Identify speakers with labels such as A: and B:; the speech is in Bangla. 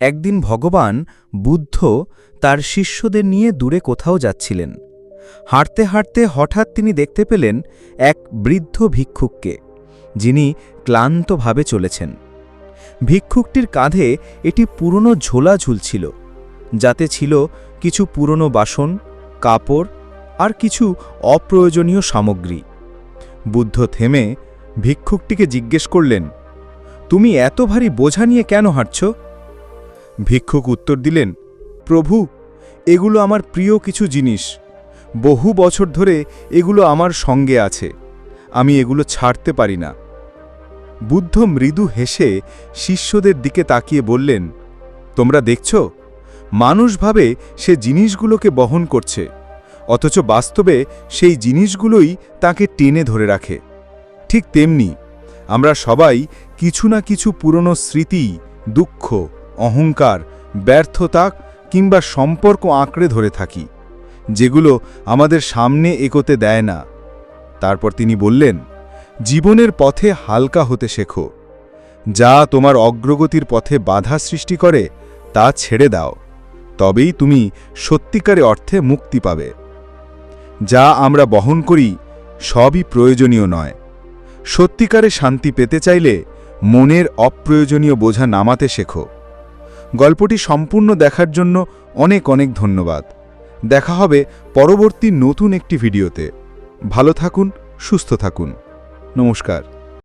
A: একদিন ভগবান বুদ্ধ তার শিষ্যদের নিয়ে দূরে কোথাও যাচ্ছিলেন। হাঁটতে হাঁটতে হঠাৎ তিনি দেখতে পেলেন এক বৃদ্ধ ভিক্ষুককে, যিনি ক্লান্তভাবে চলেছেন। ভিক্ষুকটির কাঁধে একটি পুরনো ঝোলা ঝুলছিল, যাতে ছিল কিছু পুরনো বাসন, কাপড় আর কিছু অপ্রয়োজনীয় সামগ্রী। বুদ্ধ থেমে ভিক্ষুকটিকে জিজ্ঞেস করলেন, তুমি এত ভারী বোঝা নিয়ে কেন হাঁটছ? ভিক্ষুক উত্তর দিলেন, প্রভু, এগুলো আমার প্রিয় কিছু জিনিস। বহু বছর ধরে এগুলো আমার সঙ্গে আছে, আমি এগুলো ছাড়তে পারি না। বুদ্ধ মৃদু হেসে শিষ্যদের দিকে তাকিয়ে বললেন, তোমরা দেখছ, মানুষ ভাবে সে জিনিসগুলোকে বহন করছে, অথচ বাস্তবে সেই জিনিসগুলোই তাকে টেনে ধরে রাখে। ঠিক তেমনি আমরা সবাই কিছু না কিছু পুরনো স্মৃতি, দুঃখ, অহংকার, ব্যর্থতা কিংবা সম্পর্ক আঁকড়ে ধরে থাকি, যেগুলো আমাদের সামনে এগোতে দেয় না। তারপর তিনি বললেন, জীবনের পথে হালকা হতে শেখো। যা তোমার অগ্রগতির পথে বাধা সৃষ্টি করে তা ছেড়ে দাও, তবেই তুমি সত্যিকারে অর্থে মুক্তি পাবে। যা আমরা বহন করি সবই প্রয়োজনীয় নয়। সত্যিকারে শান্তি পেতে চাইলে মনের অপ্রয়োজনীয় বোঝা নামাতে শেখো। গল্পটি সম্পূর্ণ দেখার জন্য অনেক অনেক ধন্যবাদ। দেখা হবে পরবর্তী নতুন একটি ভিডিওতে। ভালো থাকুন, সুস্থ থাকুন। নমস্কার।